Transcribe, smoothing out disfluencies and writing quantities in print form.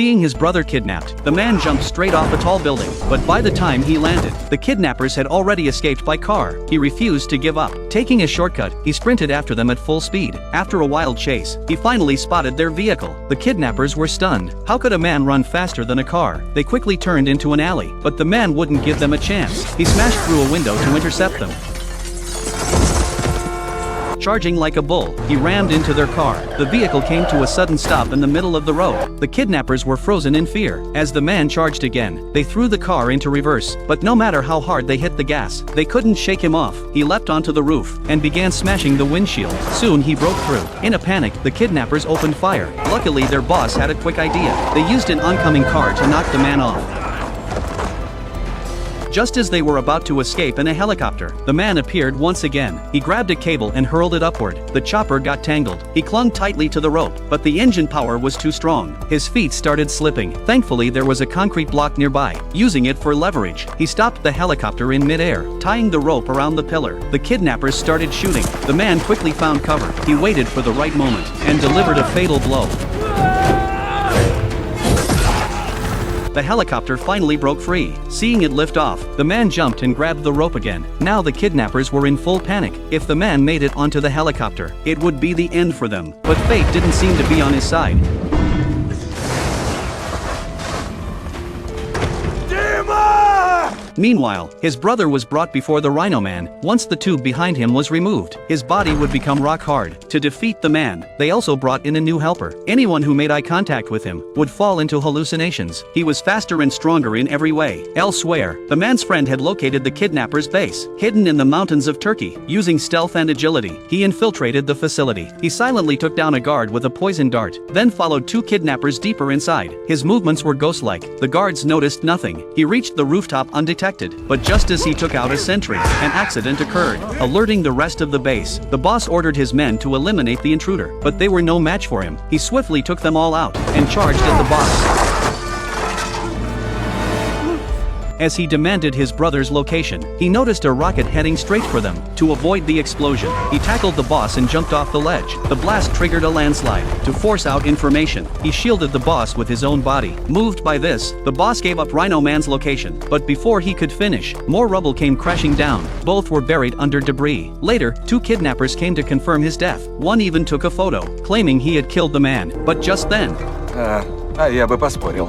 Seeing his brother kidnapped, the man jumped straight off a tall building, but by the time he landed, the kidnappers had already escaped by car. He refused to give up. Taking a shortcut, he sprinted after them at full speed. After a wild chase, he finally spotted their vehicle. The kidnappers were stunned. How could a man run faster than a car? They quickly turned into an alley, but the man wouldn't give them a chance. He smashed through a window to intercept them. Charging like a bull, he rammed into their car. The vehicle came to a sudden stop in the middle of the road. The kidnappers were frozen in fear. As the man charged again, they threw the car into reverse, but no matter how hard they hit the gas, they couldn't shake him off. He leapt onto the roof and began smashing the windshield. Soon he broke through. In a panic, the kidnappers opened fire. Luckily, their boss had a quick idea. They used an oncoming car to knock the man off. Just as they were about to escape in a helicopter, the man appeared once again. He grabbed a cable and hurled it upward. The chopper got tangled. He clung tightly to the rope, but the engine power was too strong. His feet started slipping. Thankfully, there was a concrete block nearby. Using it for leverage, he stopped the helicopter in midair, tying the rope around the pillar. The kidnappers started shooting. The man quickly found cover. He waited for the right moment and delivered a fatal blow. The helicopter finally broke free. Seeing it lift off, the man jumped and grabbed the rope again. Now the kidnappers were in full panic. If the man made it onto the helicopter, it would be the end for them. But fate didn't seem to be on his side. Meanwhile, his brother was brought before the Rhino Man. Once the tube behind him was removed, his body would become rock hard. To defeat the man, they also brought in a new helper. Anyone who made eye contact with him would fall into hallucinations. He was faster and stronger in every way. Elsewhere, the man's friend had located the kidnappers' base, hidden in the mountains of Turkey. Using stealth and agility, he infiltrated the facility. He silently took down a guard with a poison dart, then followed two kidnappers deeper inside. His movements were ghost-like. The guards noticed nothing. He reached the rooftop undetected. But just as he took out a sentry, an accident occurred, alerting the rest of the base. The boss ordered his men to eliminate the intruder, but they were no match for him. He swiftly took them all out and charged at the boss. As he demanded his brother's location, he noticed a rocket heading straight for them. To avoid the explosion, he tackled the boss and jumped off the ledge. The blast triggered a landslide. To force out information, he shielded the boss with his own body. Moved by this, the boss gave up Rhino Man's location. But before he could finish, more rubble came crashing down. Both were buried under debris. Later, two kidnappers came to confirm his death. One even took a photo, claiming he had killed the man. But just then, А я бы поспорил.